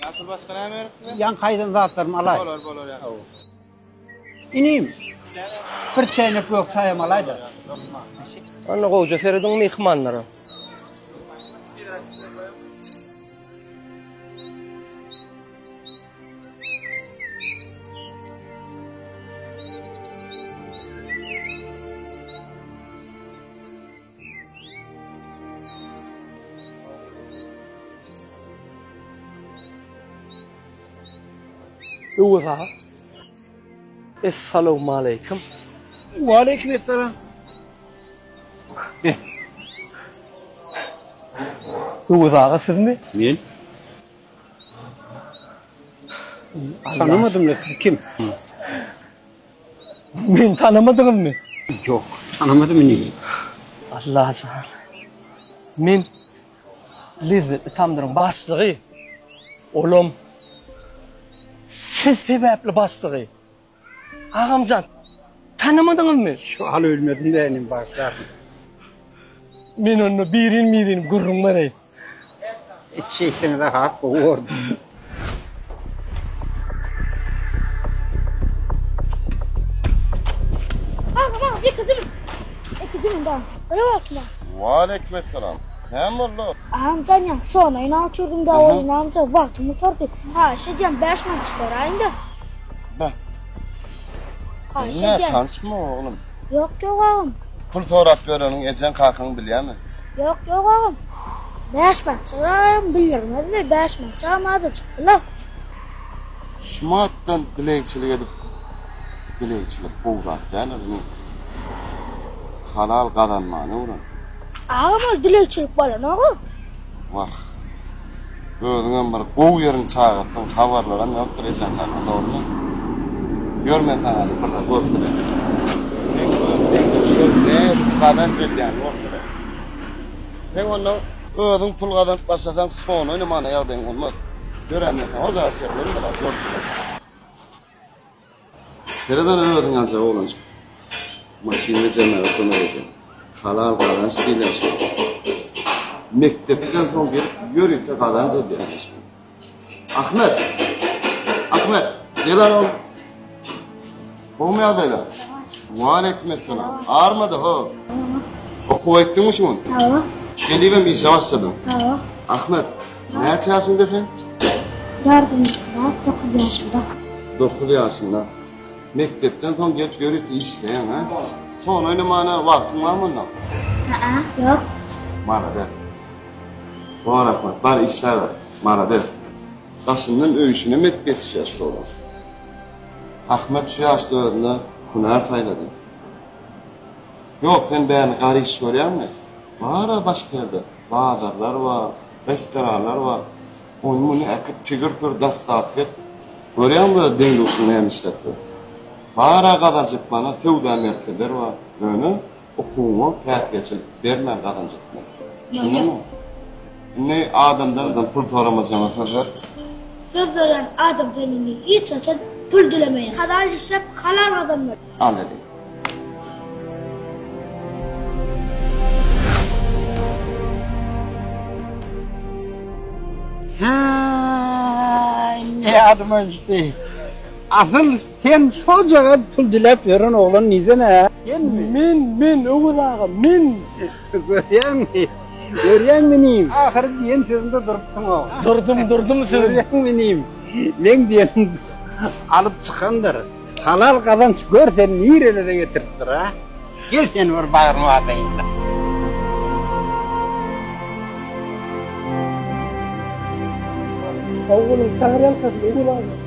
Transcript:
Asıl başka ne emekli? Yan kaydan zatlarım alay. Bolor ya. İneyim. Bir çaynak yok çayım alaydı. Anna goja seredin mehmanlara. Uza. Assalamu alaikum. Ve aleykümselam. Uzağa siz mi? Men tanımadım da siz kim? Men tanımadınız mı? Yok, tanımadım ni. Allah aşkına. Men Lezzetli Tamdır'ın başlığı. Oğlum. Siz sebepli başlığı. Ağamcan, tanımadınız mı? Şu hal ölmedim de enim başlar. Men onu birin gurrun var. Şeytini de hak kovurdu. Ağam bir kızım. Kızım da. Öyle bakma. Aleykümselam. Hem oldu. Ağam can ya sonra inanıyordum da oyun amca vaktimi torduk. Ha şeyden 5 man çıkarayım da. Bak. Ha Ne şeyden. tanışma oğlum. Yok ağam. Pul sorap görenin ecen kalkanı biliyor mu? Yok ağam. 5 man çıkarayım bilirmedi de 5 man çıkamadı çıktılar. Şumattan dilekçilik edip dilekçilik buğrak yani halal kazanmanı uğran. Ağam ol dilekçilik bana ne ağam? Vah. Gözünden bir koğu yerin çağırsan haberlara ne yaptır ecenlerden doğru mu? Görmeden hali burada görmeden. Şu ne tukadan çekti yani ortada. Sen onu ödün pul kazanıp başlasan son oynamana yağdın olmaz. Göremeden o zaman şeylerin de var görmeden. Nereden ödün ancak oğlum? Maşinle cemere konuyordu. Halal kazanç değil yani. Mektepten son gelip yürüyüp de kazanç ediyor yani. Ahmet, gel lan oğlum. Olmuyor da Ve aleykümselam. Ağırmadı ha. Oku ettin mi şunu? Tamam. Geliyem işe başladım. Tamam. Ahmet, ne yaşındasın efendim? Yardımcı kılar 9 yaşında. 9 yaşında. Mektepten son gelip yürüyüp işleyen ha. Son oynamana vaktin var mı lan? Yok. Marader. Var Ahmet, var işler var. Marader. Kasım'dan öğüşüne metbet yaşlı olan. Ahmet şu yaşlarında hüner sayladı. Yok sen beni gari iş görüyor musun? Var ha başka yerde. Bağdarlar var, restoranlar var. Onun bunu akıp tügür dastafet. Görüyor musun denge usulü hem işletti? Var ha kazancık bana sevda merkezler var. Böyle okuma, kağıt geçip vermen kazancık bana. Şunun mu? Ne adamdan pul soramazsana söz ver. Söz veren adam kendini hiç açan pul dilemeyen. Kadar işlep kalan adamlar. Anladım. Ha, ne adıma işte. Asıl sen çocuğa pul dilep veren oğlan nize ne? Men Uzağa, men. Görüyen miniyim. Ahır diyen sözünde durupsun o. Durdum siz. Görüyen miniyim. Len diyen alıp çıkandır. Halal kazanç görsen nerelere getirttir ha? Gel sen var bağırma adayım da. Oğlum çağıran kız Uzağa.